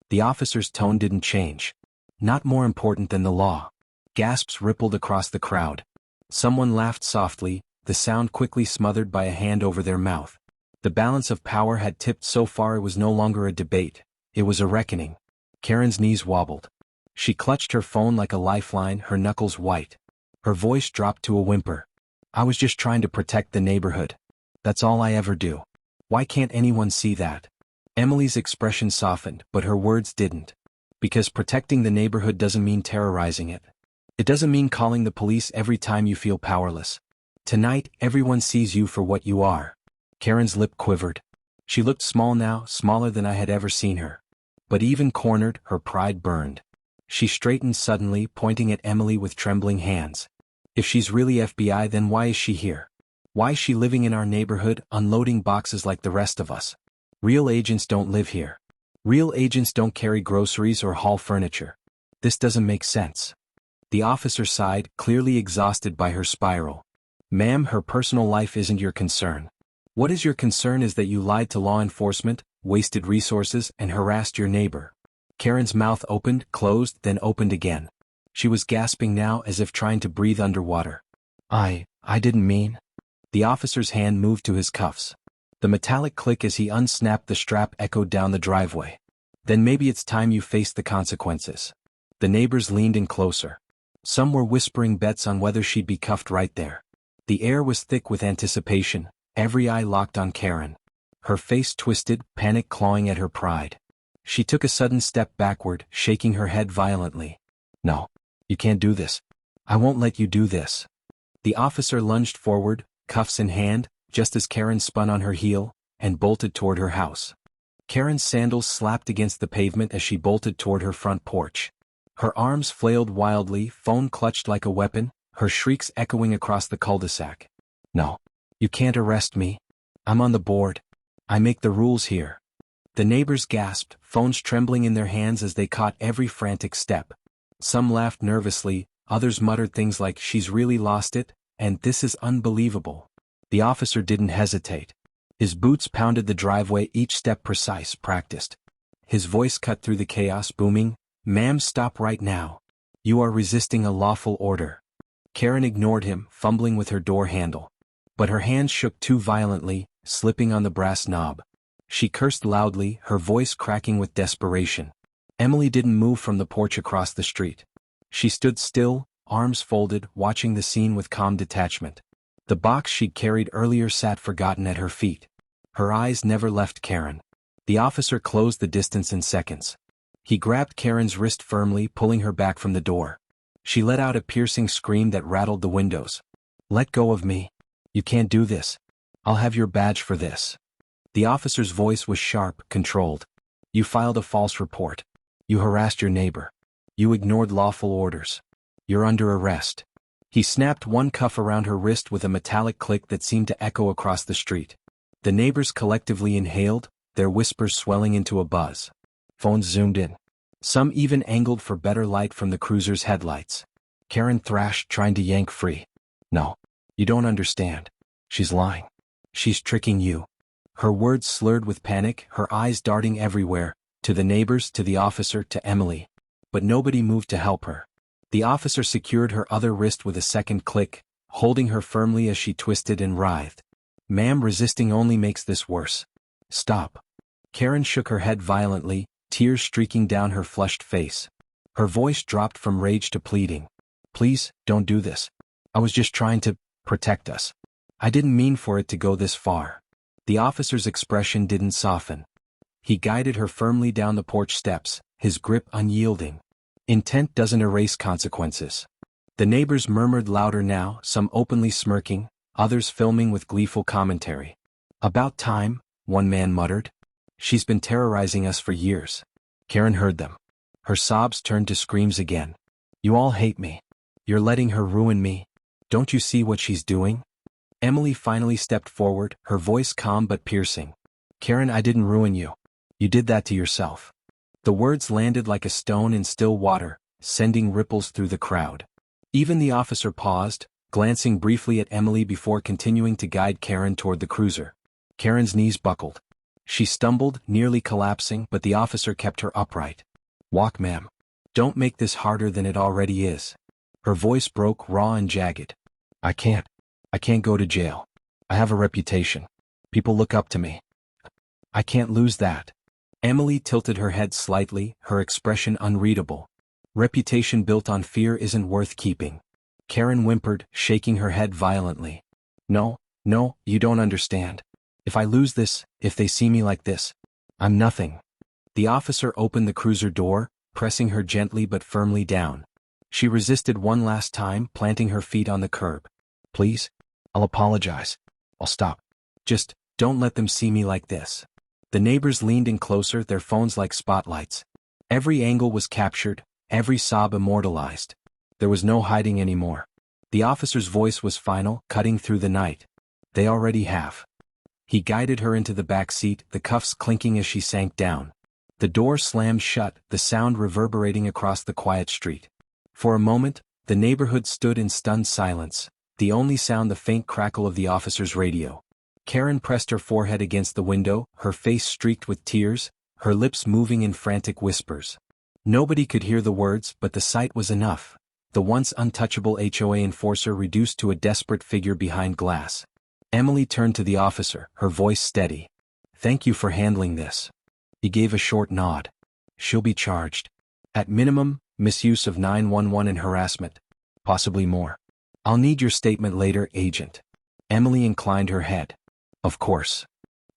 The officer's tone didn't change. "Not more important than the law." Gasps rippled across the crowd. Someone laughed softly, the sound quickly smothered by a hand over their mouth. The balance of power had tipped so far it was no longer a debate, it was a reckoning. Karen's knees wobbled. She clutched her phone like a lifeline, her knuckles white. Her voice dropped to a whimper. "I was just trying to protect the neighborhood. That's all I ever do. Why can't anyone see that?" Emily's expression softened, but her words didn't. Because protecting the neighborhood doesn't mean terrorizing it. It doesn't mean calling the police every time you feel powerless. Tonight, everyone sees you for what you are. Karen's lip quivered. She looked small now, smaller than I had ever seen her. But even cornered, her pride burned. She straightened suddenly, pointing at Emily with trembling hands. "If she's really FBI, then why is she here? Why is she living in our neighborhood, unloading boxes like the rest of us? Real agents don't live here. Real agents don't carry groceries or haul furniture. This doesn't make sense." The officer sighed, clearly exhausted by her spiral. "Ma'am, her personal life isn't your concern. What is your concern is that you lied to law enforcement, wasted resources, and harassed your neighbor." Karen's mouth opened, closed, then opened again. She was gasping now as if trying to breathe underwater. I didn't mean." The officer's hand moved to his cuffs. The metallic click as he unsnapped the strap echoed down the driveway. "Then maybe it's time you faced the consequences." The neighbors leaned in closer. Some were whispering bets on whether she'd be cuffed right there. The air was thick with anticipation, every eye locked on Karen. Her face twisted, panic clawing at her pride. She took a sudden step backward, shaking her head violently. "No. You can't do this. I won't let you do this. The officer lunged forward, cuffs in hand, just as Karen spun on her heel and bolted toward her house. Karen's sandals slapped against the pavement as she bolted toward her front porch. Her arms flailed wildly, phone clutched like a weapon, her shrieks echoing across the cul-de-sac. No. You can't arrest me. I'm on the board. I make the rules here. The neighbors gasped, phones trembling in their hands as they caught every frantic step. Some laughed nervously, others muttered things like, "She's really lost it," and "This is unbelievable." The officer didn't hesitate. His boots pounded the driveway, each step precise, practiced. His voice cut through the chaos, booming, "Ma'am, stop right now. You are resisting a lawful order." Karen ignored him, fumbling with her door handle. But her hands shook too violently, slipping on the brass knob. She cursed loudly, her voice cracking with desperation. Emily didn't move from the porch across the street. She stood still, arms folded, watching the scene with calm detachment. The box she'd carried earlier sat forgotten at her feet. Her eyes never left Karen. The officer closed the distance in seconds. He grabbed Karen's wrist firmly, pulling her back from the door. She let out a piercing scream that rattled the windows. "Let go of me. You can't do this. I'll have your badge for this." The officer's voice was sharp, controlled. "You filed a false report. You harassed your neighbor. You ignored lawful orders. You're under arrest." He snapped one cuff around her wrist with a metallic click that seemed to echo across the street. The neighbors collectively inhaled, their whispers swelling into a buzz. Phones zoomed in. Some even angled for better light from the cruiser's headlights. Karen thrashed, trying to yank free. "No. You don't understand. She's lying. She's tricking you." Her words slurred with panic, her eyes darting everywhere, to the neighbors, to the officer, to Emily. But nobody moved to help her. The officer secured her other wrist with a second click, holding her firmly as she twisted and writhed. "Ma'am, resisting only makes this worse. Stop." Karen shook her head violently, tears streaking down her flushed face. Her voice dropped from rage to pleading. "Please, don't do this. I was just trying to protect us. I didn't mean for it to go this far." The officer's expression didn't soften. He guided her firmly down the porch steps, his grip unyielding. Intent doesn't erase consequences. The neighbors murmured louder now, some openly smirking, others filming with gleeful commentary. "About time," one man muttered. "She's been terrorizing us for years." Karen heard them. Her sobs turned to screams again. "You all hate me. You're letting her ruin me. Don't you see what she's doing?" Emily finally stepped forward, her voice calm but piercing. "Karen, I didn't ruin you. You did that to yourself." The words landed like a stone in still water, sending ripples through the crowd. Even the officer paused, glancing briefly at Emily before continuing to guide Karen toward the cruiser. Karen's knees buckled. She stumbled, nearly collapsing, but the officer kept her upright. "Walk, ma'am. Don't make this harder than it already is." Her voice broke, raw and jagged. I can't go to jail. I have a reputation. People look up to me. I can't lose that." Emily tilted her head slightly, her expression unreadable. "Reputation built on fear isn't worth keeping." Karen whimpered, shaking her head violently. No, you don't understand. If I lose this, if they see me like this, I'm nothing." The officer opened the cruiser door, pressing her gently but firmly down. She resisted one last time, planting her feet on the curb. "Please? I'll apologize. I'll stop. Just, don't let them see me like this." The neighbors leaned in closer, their phones like spotlights. Every angle was captured, every sob immortalized. There was no hiding anymore. The officer's voice was final, cutting through the night. "They already have." He guided her into the back seat, the cuffs clinking as she sank down. The door slammed shut, the sound reverberating across the quiet street. For a moment, the neighborhood stood in stunned silence, the only sound the faint crackle of the officer's radio. Karen pressed her forehead against the window, her face streaked with tears, her lips moving in frantic whispers. Nobody could hear the words, but the sight was enough. The once untouchable HOA enforcer reduced to a desperate figure behind glass. Emily turned to the officer, her voice steady. "Thank you for handling this." He gave a short nod. "She'll be charged. At minimum, misuse of 911 and harassment. Possibly more. I'll need your statement later, Agent." Emily inclined her head. "Of course."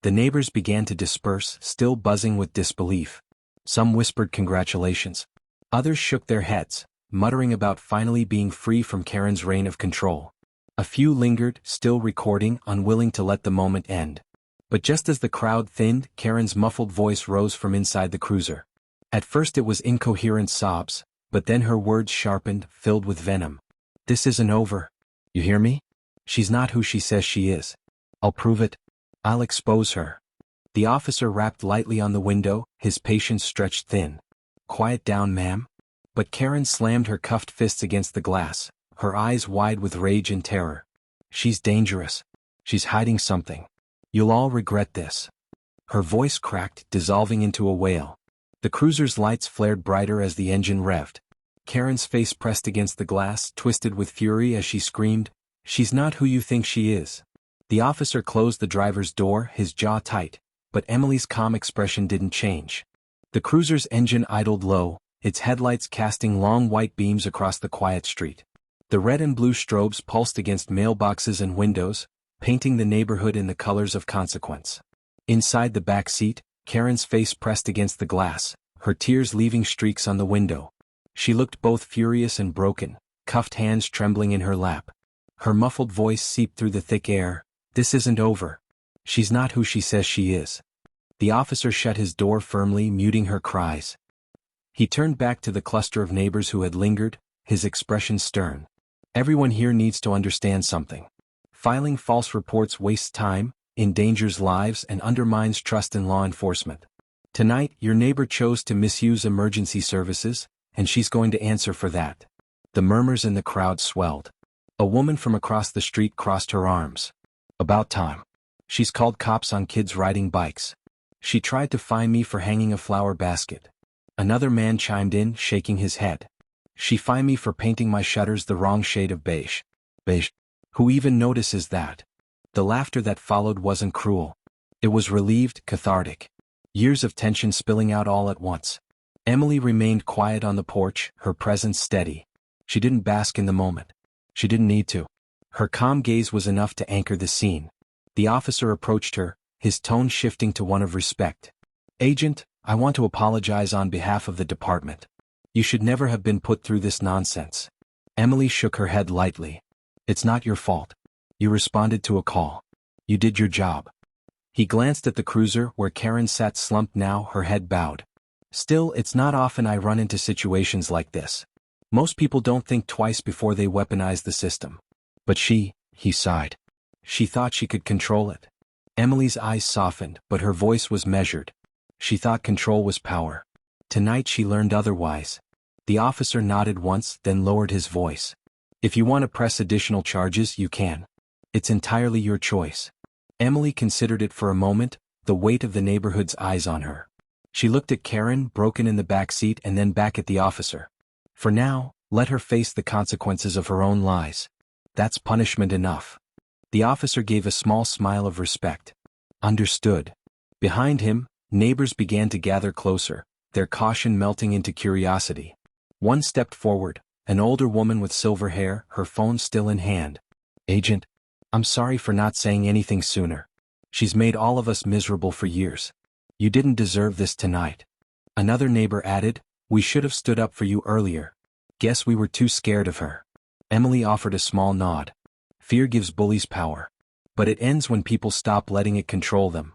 The neighbors began to disperse, still buzzing with disbelief. Some whispered congratulations. Others shook their heads, muttering about finally being free from Karen's reign of control. A few lingered, still recording, unwilling to let the moment end. But just as the crowd thinned, Karen's muffled voice rose from inside the cruiser. At first it was incoherent sobs, but then her words sharpened, filled with venom. "This isn't over. You hear me? She's not who she says she is. I'll prove it. I'll expose her." The officer rapped lightly on the window, his patience stretched thin. "Quiet down, ma'am." But Karen slammed her cuffed fists against the glass, her eyes wide with rage and terror. "She's dangerous. She's hiding something. You'll all regret this." Her voice cracked, dissolving into a wail. The cruiser's lights flared brighter as the engine revved. Karen's face pressed against the glass, twisted with fury as she screamed, "She's not who you think she is." The officer closed the driver's door, his jaw tight, but Emily's calm expression didn't change. The cruiser's engine idled low, its headlights casting long white beams across the quiet street. The red and blue strobes pulsed against mailboxes and windows, painting the neighborhood in the colors of consequence. Inside the back seat, Karen's face pressed against the glass, her tears leaving streaks on the window. She looked both furious and broken, cuffed hands trembling in her lap. Her muffled voice seeped through the thick air, "This isn't over. She's not who she says she is." The officer shut his door firmly, muting her cries. He turned back to the cluster of neighbors who had lingered, his expression stern. "Everyone here needs to understand something. Filing false reports wastes time, endangers lives, and undermines trust in law enforcement. Tonight, your neighbor chose to misuse emergency services, and she's going to answer for that." The murmurs in the crowd swelled. A woman from across the street crossed her arms. "About time. She's called cops on kids riding bikes. She tried to fine me for hanging a flower basket." Another man chimed in, shaking his head. "She fined me for painting my shutters the wrong shade of beige." Beige? Who even notices that? The laughter that followed wasn't cruel. It was relieved, cathartic. Years of tension spilling out all at once. Emily remained quiet on the porch, her presence steady. She didn't bask in the moment. She didn't need to. Her calm gaze was enough to anchor the scene. The officer approached her, his tone shifting to one of respect. "Agent, I want to apologize on behalf of the department. You should never have been put through this nonsense." Emily shook her head lightly. "It's not your fault. You responded to a call. You did your job." He glanced at the cruiser where Karen sat slumped now, her head bowed. "Still, it's not often I run into situations like this. Most people don't think twice before they weaponize the system. But he sighed. She thought she could control it." Emily's eyes softened, but her voice was measured. She thought control was power. Tonight she learned otherwise. The officer nodded once, then lowered his voice. "If you want to press additional charges, you can. It's entirely your choice." Emily considered it for a moment, the weight of the neighborhood's eyes on her. She looked at Karen, broken in the back seat, and then back at the officer. For now, let her face the consequences of her own lies. That's punishment enough. The officer gave a small smile of respect. "Understood." Behind him, neighbors began to gather closer, their caution melting into curiosity. One stepped forward, an older woman with silver hair, her phone still in hand. "Agent, I'm sorry for not saying anything sooner. She's made all of us miserable for years. You didn't deserve this tonight." Another neighbor added, "We should have stood up for you earlier. Guess we were too scared of her." Emily offered a small nod. Fear gives bullies power. But it ends when people stop letting it control them.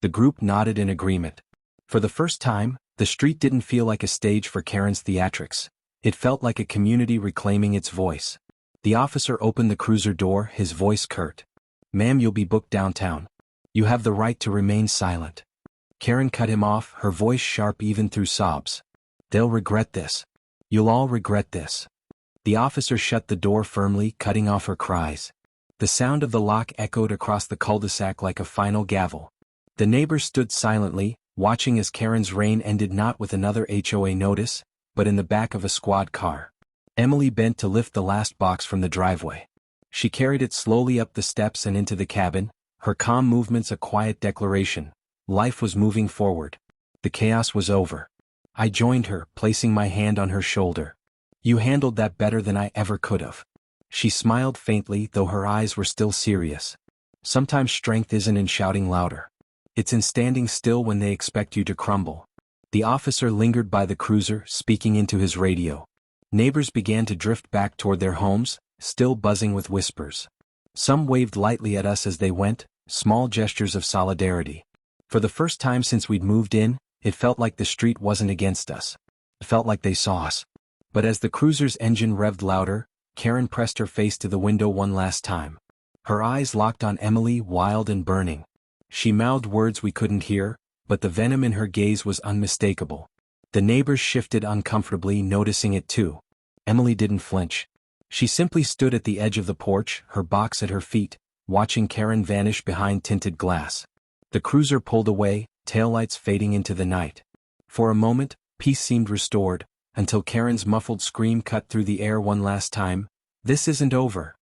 The group nodded in agreement. For the first time, the street didn't feel like a stage for Karen's theatrics. It felt like a community reclaiming its voice. The officer opened the cruiser door, his voice curt. "Ma'am, you'll be booked downtown. You have the right to remain silent." Karen cut him off, her voice sharp even through sobs. "They'll regret this. You'll all regret this." The officer shut the door firmly, cutting off her cries. The sound of the lock echoed across the cul-de-sac like a final gavel. The neighbors stood silently, watching as Karen's reign ended not with another HOA notice, but in the back of a squad car. Emily bent to lift the last box from the driveway. She carried it slowly up the steps and into the cabin, her calm movements a quiet declaration. Life was moving forward. The chaos was over. I joined her, placing my hand on her shoulder. "You handled that better than I ever could have." She smiled faintly, though her eyes were still serious. Sometimes strength isn't in shouting louder. It's in standing still when they expect you to crumble. The officer lingered by the cruiser, speaking into his radio. Neighbors began to drift back toward their homes, still buzzing with whispers. Some waved lightly at us as they went, small gestures of solidarity. For the first time since we'd moved in, it felt like the street wasn't against us. It felt like they saw us. But as the cruiser's engine revved louder, Karen pressed her face to the window one last time. Her eyes locked on Emily, wild and burning. She mouthed words we couldn't hear, but the venom in her gaze was unmistakable. The neighbors shifted uncomfortably, noticing it too. Emily didn't flinch. She simply stood at the edge of the porch, her box at her feet, watching Karen vanish behind tinted glass. The cruiser pulled away, taillights fading into the night. For a moment, peace seemed restored, until Karen's muffled scream cut through the air one last time. "This isn't over."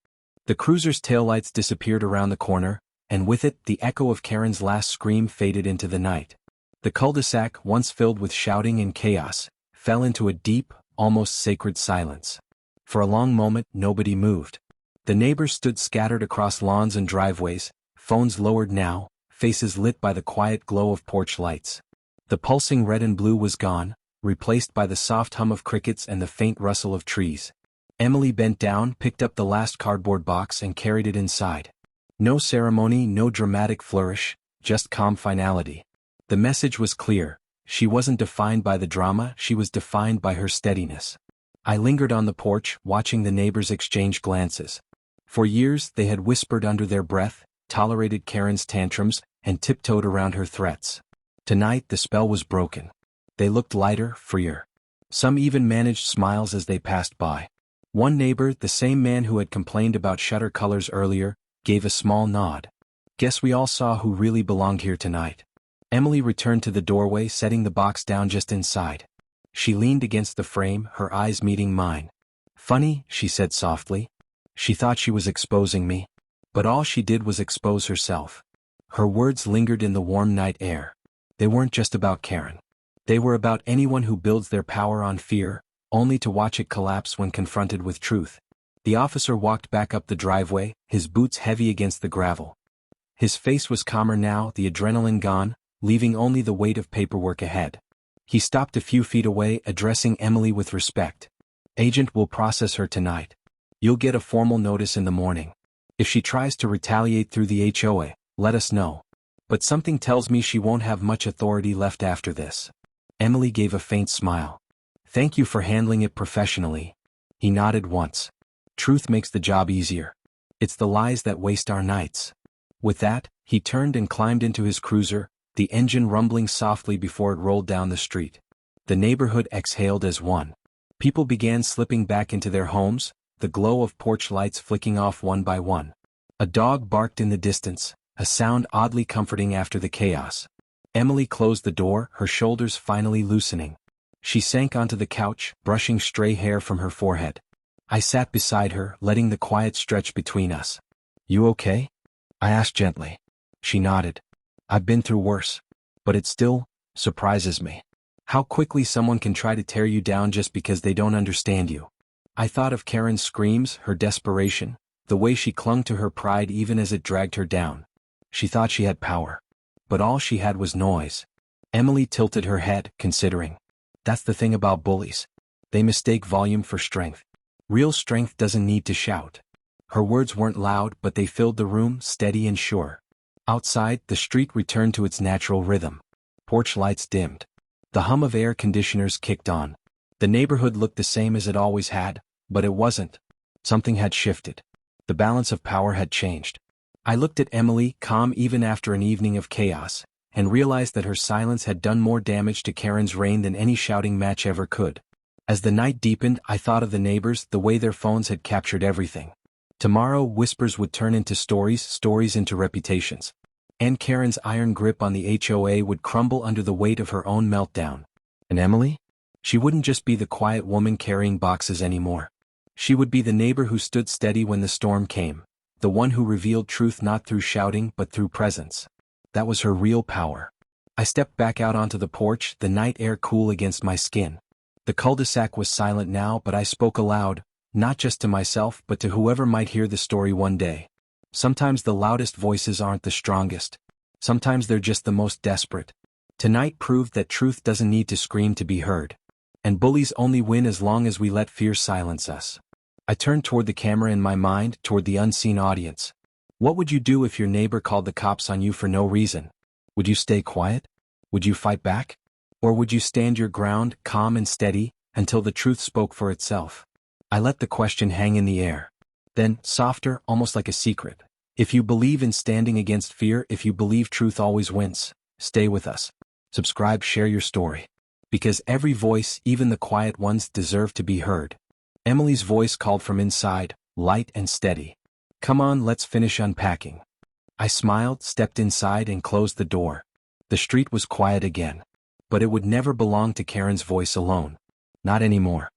The cruiser's taillights disappeared around the corner, and with it, the echo of Karen's last scream faded into the night. The cul-de-sac, once filled with shouting and chaos, fell into a deep, almost sacred silence. For a long moment, nobody moved. The neighbors stood scattered across lawns and driveways, phones lowered now, faces lit by the quiet glow of porch lights. The pulsing red and blue was gone, replaced by the soft hum of crickets and the faint rustle of trees. Emily bent down, picked up the last cardboard box and carried it inside. No ceremony, no dramatic flourish, just calm finality. The message was clear. She wasn't defined by the drama, she was defined by her steadiness. I lingered on the porch, watching the neighbors exchange glances. For years, they had whispered under their breath, tolerated Karen's tantrums, and tiptoed around her threats. Tonight, the spell was broken. They looked lighter, freer. Some even managed smiles as they passed by. One neighbor, the same man who had complained about shutter colors earlier, gave a small nod. "Guess we all saw who really belonged here tonight." Emily returned to the doorway, setting the box down just inside. She leaned against the frame, her eyes meeting mine. "Funny," she said softly. She thought she was exposing me. But all she did was expose herself. Her words lingered in the warm night air. They weren't just about Karen. They were about anyone who builds their power on fear, only to watch it collapse when confronted with truth. The officer walked back up the driveway, his boots heavy against the gravel. His face was calmer now, the adrenaline gone, leaving only the weight of paperwork ahead. He stopped a few feet away, addressing Emily with respect. "Agent will process her tonight. You'll get a formal notice in the morning. If she tries to retaliate through the HOA, let us know. But something tells me she won't have much authority left after this." Emily gave a faint smile. "Thank you for handling it professionally." He nodded once. "Truth makes the job easier. It's the lies that waste our nights." With that, he turned and climbed into his cruiser, the engine rumbling softly before it rolled down the street. The neighborhood exhaled as one. People began slipping back into their homes, the glow of porch lights flicking off one by one. A dog barked in the distance, a sound oddly comforting after the chaos. Emily closed the door, her shoulders finally loosening. She sank onto the couch, brushing stray hair from her forehead. I sat beside her, letting the quiet stretch between us. "You okay?" I asked gently. She nodded. "I've been through worse. But it still surprises me how quickly someone can try to tear you down just because they don't understand you." I thought of Karen's screams, her desperation, the way she clung to her pride even as it dragged her down. She thought she had power. But all she had was noise. Emily tilted her head, considering. "That's the thing about bullies. They mistake volume for strength. Real strength doesn't need to shout." Her words weren't loud, but they filled the room, steady and sure. Outside, the street returned to its natural rhythm. Porch lights dimmed. The hum of air conditioners kicked on. The neighborhood looked the same as it always had, but it wasn't. Something had shifted. The balance of power had changed. I looked at Emily, calm even after an evening of chaos, and realized that her silence had done more damage to Karen's reign than any shouting match ever could. As the night deepened, I thought of the neighbors, the way their phones had captured everything. Tomorrow, whispers would turn into stories, stories into reputations. And Karen's iron grip on the HOA would crumble under the weight of her own meltdown. And Emily? She wouldn't just be the quiet woman carrying boxes anymore. She would be the neighbor who stood steady when the storm came, the one who revealed truth not through shouting but through presence. That was her real power. I stepped back out onto the porch, the night air cool against my skin. The cul-de-sac was silent now, but I spoke aloud, not just to myself but to whoever might hear the story one day. Sometimes the loudest voices aren't the strongest. Sometimes they're just the most desperate. Tonight proved that truth doesn't need to scream to be heard. And bullies only win as long as we let fear silence us. I turned toward the camera in my mind, toward the unseen audience. What would you do if your neighbor called the cops on you for no reason? Would you stay quiet? Would you fight back? Or would you stand your ground, calm and steady, until the truth spoke for itself? I let the question hang in the air. Then, softer, almost like a secret. If you believe in standing against fear, if you believe truth always wins, stay with us. Subscribe, share your story. Because every voice, even the quiet ones, deserve to be heard. Emily's voice called from inside, light and steady. Come on, let's finish unpacking. I smiled, stepped inside and closed the door. The street was quiet again. But it would never belong to Karen's voice alone. Not anymore.